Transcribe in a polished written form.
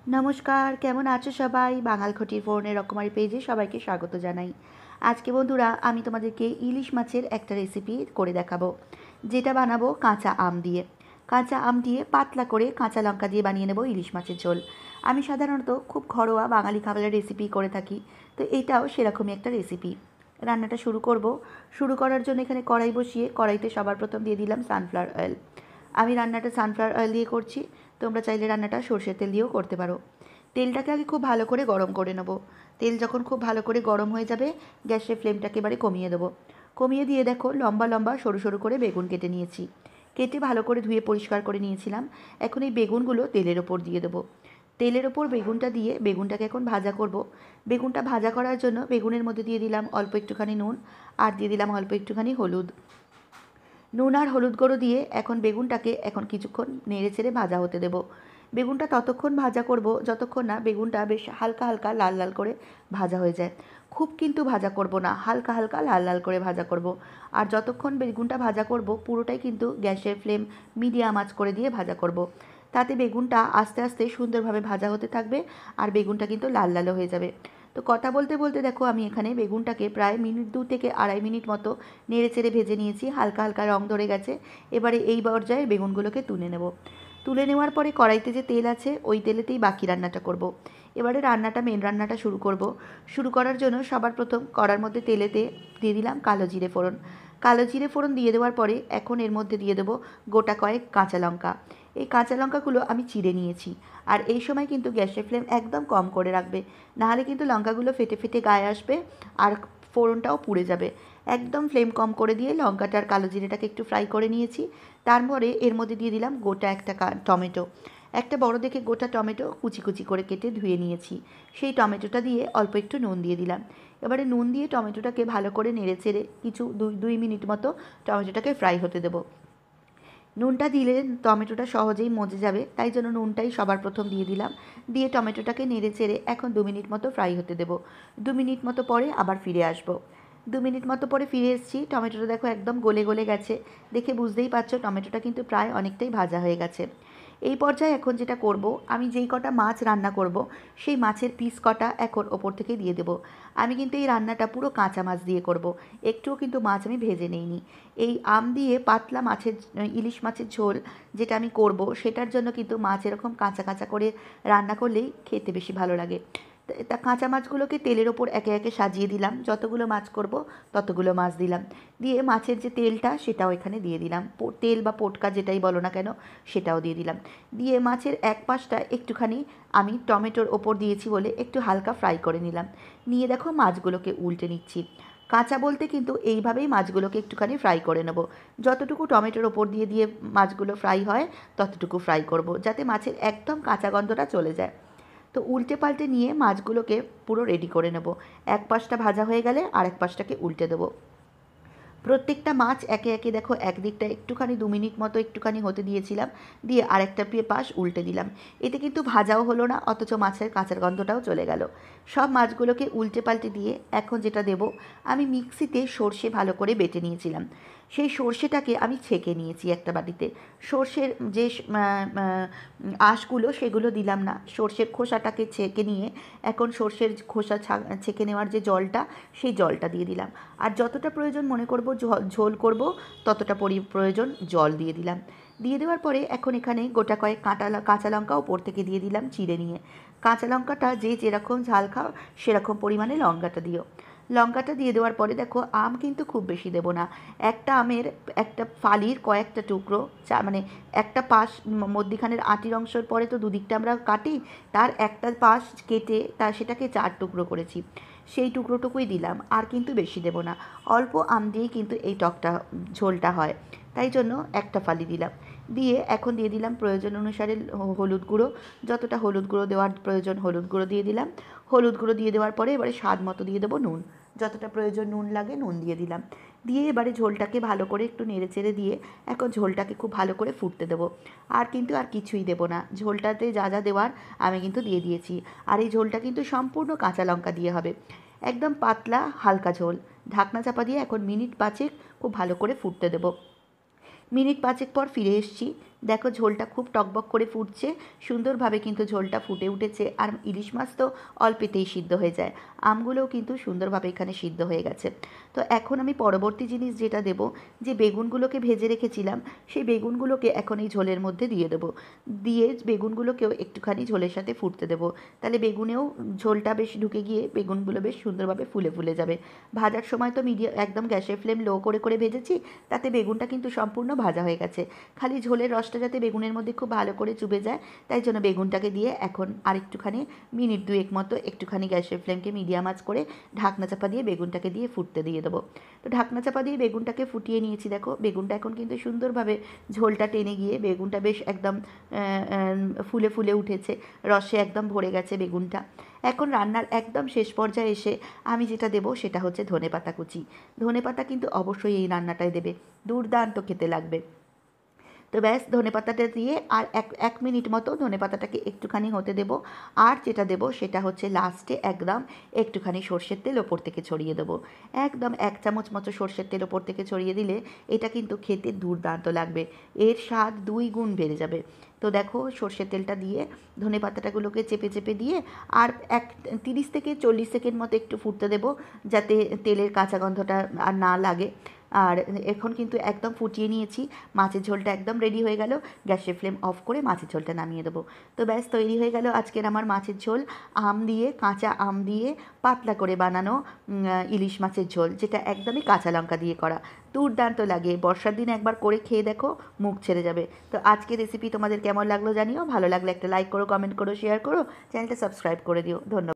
নমস্কার, কেমন আছো সবাই? বাঙালঘটির ফোরনের রকমারি পেজে সবাইকে স্বাগত জানাই। আজকে বন্ধুরা আমি তোমাদেরকে ইলিশ মাছের একটা রেসিপি করে দেখাবো, যেটা বানাবো কাঁচা আম দিয়ে। কাঁচা আম দিয়ে পাতলা করে কাঁচা লঙ্কা দিয়ে বানিয়ে নেবো ইলিশ মাছের ঝোল। আমি সাধারণত খুব ঘরোয়া বাঙালি খাবারের রেসিপি করে থাকি, তো এটাও সেরকমই একটা রেসিপি। রান্নাটা শুরু করব। শুরু করার জন্য এখানে কড়াই বসিয়ে কড়াইতে সবার প্রথম দিয়ে দিলাম সানফ্লাওয়ার অয়েল। আমি রান্নাটা সানফ্লাওয়ার অয়েল দিয়ে করছি, তোমরা চাইলে রান্নাটা সর্ষের তেল দিয়েও করতে পারো। তেলটাকে আগে খুব ভালো করে গরম করে নেব। তেল যখন খুব ভালো করে গরম হয়ে যাবে, গ্যাসের ফ্লেমটাকে এবারে কমিয়ে দেবো। কমিয়ে দিয়ে দেখো লম্বা লম্বা সরু সরু করে বেগুন কেটে নিয়েছি। কেটে ভালো করে ধুয়ে পরিষ্কার করে নিয়েছিলাম। এখন এই বেগুনগুলো তেলের ওপর দিয়ে দেবো। তেলের ওপর বেগুনটা দিয়ে বেগুনটাকে এখন ভাজা করব। বেগুনটা ভাজা করার জন্য বেগুনের মধ্যে দিয়ে দিলাম অল্প একটুখানি নুন, আর দিয়ে দিলাম অল্প একটুখানি হলুদ। নুন আর হলুদ গুঁড়ো দিয়ে এখন বেগুনটাকে কিছুক্ষণ নেড়ে চেড়ে ভাজা হতে দেবো। বেগুনটা ততক্ষণ ভাজা করব যতক্ষণ না বেগুনটা বেশ হালকা হালকা লাল লাল করে ভাজা হয়ে যায়। খুব কিন্তু ভাজা করব না, হালকা হালকা লাল লাল করে ভাজা করব। আর যতক্ষণ বেগুনটা ভাজা করব পুরোটাই কিন্তু গ্যাসের ফ্লেম মিডিয়াম আঁচ করে দিয়ে ভাজা করব। তাতে বেগুনটা আস্তে আস্তে সুন্দরভাবে ভাজা হতে থাকবে, আর বেগুনটা কিন্তু লাল লালও হয়ে যাবে। তো কথা বলতে বলতে দেখো আমি এখানে বেগুনটাকে প্রায় মিনিট 2 থেকে আড়াই মিনিট মতো নেড়ে চেড়ে ভেজে নিয়েছি, হালকা হালকা রং ধরে গেছে। এবারে এই পর্যায়ে বেগুনগুলোকে তুলে নেব। তুলে নেওয়ার পরে কড়াইতে যে তেল আছে ওই তেলেতেই বাকি রান্নাটা করব। এবারে মেন রান্নাটা শুরু করব। শুরু করার জন্য সবার প্রথম কড়ার মধ্যে তেলেতে দিয়ে দিলাম কালো জিরে ফোড়ন। কালো জিরে ফোড়ন দিয়ে দেওয়ার পরে এখন এর মধ্যে দিয়ে দেবো গোটা কয়েক কাঁচা লঙ্কা। এই কাঁচা লঙ্কাগুলো আমি চিড়ে নিয়েছি। আর এই সময় কিন্তু গ্যাসের ফ্লেম একদম কম করে রাখবে, নাহলে কিন্তু লঙ্কাগুলো ফেটে ফেটে গায়ে আসবে, আর ফোড়নটাও পুড়ে যাবে। একদম ফ্লেম কম করে দিয়ে লঙ্কাটা আর কালো জিরেটাকে একটু ফ্রাই করে নিয়েছি। তারপরে এর মধ্যে দিয়ে দিলাম গোটা একটা টমেটো। একটা বড় দেখে গোটা টমেটো কুচি কুচি করে কেটে ধুয়ে নিয়েছি। সেই টমেটোটা দিয়ে অল্প একটু নুন দিয়ে দিলাম। এবারে নুন দিয়ে টমেটোটাকে ভালো করে নেড়ে চেড়ে কিছু 2 মিনিট মতো টমেটোটাকে ফ্রাই হতে দেবো। নুনটা দিলে টমেটোটা সহজেই মজে যাবে, তাই জন্য নুনটাই সবার প্রথম দিয়ে দিলাম। দিয়ে টমেটোটাকে নেড়ে চেড়ে এখন 2 মিনিট মতো ফ্রাই হতে দেবো। 2 মিনিট মতো পরে আবার ফিরে আসবো। 2 মিনিট মতো পরে ফিরে এসেছি, টমেটোটা দেখো একদম গলে গলে গেছে। দেখে বুঝতেই পারছো টমেটোটা কিন্তু প্রায় অনেকটাই ভাজা হয়ে গেছে। এই পর্যায়ে এখন যেটা করব, আমি যেই কটা মাছ রান্না করব সেই মাছের পিস কটা এখন ওপর থেকে দিয়ে দেবো। আমি কিন্তু এই রান্নাটা পুরো কাঁচা মাছ দিয়ে করব, একটুও কিন্তু মাছ আমি ভেজে নেইনি। এই আম দিয়ে পাতলা মাছের ইলিশ মাছের ঝোল যেটা আমি করব, সেটার জন্য কিন্তু মাছ এরকম কাঁচা কাঁচা করে রান্না করলেই খেতে বেশি ভালো লাগে। তা কাঁচা মাছগুলোকে তেলের ওপর একে একে সাজিয়ে দিলাম, যতগুলো মাছ করব ততগুলো মাছ দিলাম। দিয়ে মাছের যে তেলটা সেটাও এখানে দিয়ে দিলাম, তেল বা পোটকা যেটাই বলো না কেন সেটাও দিয়ে দিলাম। দিয়ে মাছের এক পাশটা একটুখানি আমি টমেটোর ওপর দিয়েছি বলে একটু হালকা ফ্রাই করে নিলাম। নিয়ে দেখো মাছগুলোকে উল্টে নিচ্ছি। কাঁচা বলতে কিন্তু এইভাবেই মাছগুলোকে একটুখানি ফ্রাই করে নেব। যতটুকু টমেটোর ওপর দিয়ে দিয়ে মাছগুলো ফ্রাই হয় ততটুকু ফ্রাই করব, যাতে মাছের একদম কাঁচা গন্ধটা চলে যায়। তো উল্টে পাল্টে নিয়ে মাছগুলোকে পুরো রেডি করে নেব। এক পাশটা ভাজা হয়ে গেলে আর এক পাশটাকে উল্টে দেবো। প্রত্যেকটা মাছ একে একে দেখো একদিকটা একটুখানি 2 মিনিট মতো একটুখানি হতে দিয়েছিলাম, দিয়ে আরেকটা পাশ উল্টে দিলাম। এতে কিন্তু ভাজাও হলো না, অথচ মাছের কাঁচার গন্ধটাও চলে গেল। সব মাছগুলোকে উল্টে পাল্টে দিয়ে এখন যেটা দেব, আমি মিক্সিতে সর্ষে ভালো করে বেটে নিয়েছিলাম। সেই সর্ষেটাকে আমি ছেঁকে নিয়েছি একটা বাটিতে। সর্ষের যে আঁশগুলো সেগুলো দিলাম না, সর্ষের খোসাটাকে ছেঁকে নিয়ে এখন সর্ষের খোসা ছেঁকে নেওয়ার যে জলটা সেই জলটা দিয়ে দিলাম। আর যতটা প্রয়োজন মনে করব ঝোল করব ততটা প্রয়োজন জল দিয়ে দিলাম। দিয়ে দেওয়ার পরে এখন এখানে গোটা কয়েক কাঁচা লঙ্কা ওপর থেকে দিয়ে দিলাম চিড়ে নিয়ে। কাঁচা লঙ্কাটা যে যেরকম ঝাল খাও সেরকম পরিমাণে লঙ্কাটা দিও। লঙ্কাটা দিয়ে দেওয়ার পরে দেখো আম কিন্তু খুব বেশি দেবো না। একটা আমের একটা ফালির কয়েকটা টুকরো, মানে একটা পাশ মধ্যিখানের আটির অংশের পরে তো দুদিকটা আমরা কাটি, তার একটা পাশ কেটে সেটাকে 4 টুকরো করেছি। সেই টুকরোটুকুই দিলাম, আর কিন্তু বেশি দেবো না। অল্প আম দিয়েই কিন্তু এই টকটা ঝোলটা হয়, তাই জন্য একটা ফালি দিলাম। দিয়ে এখন দিয়ে দিলাম প্রয়োজন অনুসারে হলুদ গুঁড়ো। যতটা হলুদ গুঁড়ো দেওয়ার প্রয়োজন হলুদ গুঁড়ো দিয়ে দিলাম। হলুদ গুঁড়ো দিয়ে দেওয়ার পরে এবারে স্বাদ মতো দিয়ে দেবো নুন। যতটা প্রয়োজন নুন লাগে নুন দিয়ে দিলাম। দিয়ে এবারে ঝোলটাকে ভালো করে একটু নেড়ে চেড়ে দিয়ে এখন ঝোলটাকে খুব ভালো করে ফুটতে দেবো। আর কিন্তু আর কিছুই দেবো না, ঝোলটাতে যা যা দেওয়ার আমি কিন্তু দিয়ে দিয়েছি। আর এই ঝোলটা কিন্তু সম্পূর্ণ কাঁচা লঙ্কা দিয়ে হবে। একদম পাতলা হালকা ঝোল। ঢাকনা চাপা দিয়ে এখন মিনিট 5 খুব ভালো করে ফুটতে দেবো। মিনিট 5 পর ফিরে এসেছি। দেখো ঝোলটা খুব টকবক করে ফুটছে, সুন্দরভাবে কিন্তু ঝোলটা ফুটে উঠেছে। আর ইলিশ মাছ তো অল্পেতেই সিদ্ধ হয়ে যায়, আমগুলোও কিন্তু সুন্দরভাবে এখানে সিদ্ধ হয়ে গেছে। তো এখন আমি পরবর্তী জিনিস যেটা দেব, যে বেগুনগুলোকে ভেজে রেখেছিলাম সেই বেগুনগুলোকে এখন এই ঝোলের মধ্যে দিয়ে দেবো। দিয়ে বেগুনগুলোকেও একটুখানি ঝোলের সাথে ফুটতে দেবো, তাহলে বেগুনেও ঝোলটা বেশ ঢুকে গিয়ে বেগুনগুলো বেশ সুন্দরভাবে ফুলে ফুলে যাবে। ভাজার সময় তো একদম গ্যাসের ফ্লেম লো করে করে ভেজেছি, তাতে বেগুনটা কিন্তু সম্পূর্ণ ভাজা হয়ে গেছে। খালি ঝোলের রসটা যাতে বেগুনের মধ্যে খুব ভালো করে চুবে যায়, তাই জন্য বেগুনটাকে দিয়ে এখন আরেকটুখানি মিনিট 2 মতো একটুখানি গ্যাসের ফ্লেমকে মিডিয়াম আঁচ করে ঢাকনা চাপা দিয়ে বেগুনটাকে দিয়ে ফুটতে দিয়ে দেবো। তো ঢাকনা চাপা দিয়ে বেগুনটাকে ফুটিয়ে নিয়েছি। দেখো বেগুনটা এখন কিন্তু সুন্দরভাবে ঝোলটা টেনে গিয়ে বেগুনটা বেশ একদম ফুলে ফুলে উঠেছে, রসে একদম ভরে গেছে বেগুনটা। এখন রান্নার একদম শেষ পর্যায়ে এসে আমি যেটা দেবো সেটা হচ্ছে ধনেপাতা কুচি। ধনেপাতা কিন্তু অবশ্যই এই রান্নাটায় দেবে, দুর্দান্ত খেতে লাগবে। তো ব্যাস ধনেপাতাটা দিয়ে আর এক মিনিট মতো ধনেপাতাটাকে একটুখানি হতে দেব। আর যেটা দেব সেটা হচ্ছে লাস্টে একদম একটুখানি সর্ষের তেল ওপর থেকে ছড়িয়ে দেবো। একদম 1 চামচ মতো সর্ষের তেল ওপর থেকে ছড়িয়ে দিলে এটা কিন্তু খেতে দুর্দান্ত লাগবে, এর স্বাদ 2 গুণ বেড়ে যাবে। তো দেখো সর্ষের তেলটা দিয়ে ধনেপাতাটাগুলোকে চেপে চেপে দিয়ে আর 30 থেকে 40 সেকেন্ড মতো একটু ফুটতে দেবো, যাতে তেলের কাঁচা গন্ধটা আর না লাগে। আর এখন কিন্তু একদম ফুটিয়ে নিয়েছি, মাছের ঝোলটা একদম রেডি হয়ে গেল। গ্যাসের ফ্লেম অফ করে মাছের ঝোলটা নামিয়ে দেবো। তো ব্যাস তৈরি হয়ে গেল আজকের আমার মাছের ঝোল, আম দিয়ে, কাঁচা আম দিয়ে পাতলা করে বানানো ইলিশ মাছের ঝোল, যেটা একদমই কাঁচা লঙ্কা দিয়ে করা। দুর্দান্ত লাগে, বর্ষার দিনে একবার করে খেয়ে দেখো, মুখ ছেড়ে যাবে। তো আজকের রেসিপি তোমাদের কেমন লাগলো জানিও, ভালো লাগলে একটা লাইক করো, কমেন্ট করো, শেয়ার করো, চ্যানেলটা সাবস্ক্রাইব করে দিও। ধন্যবাদ।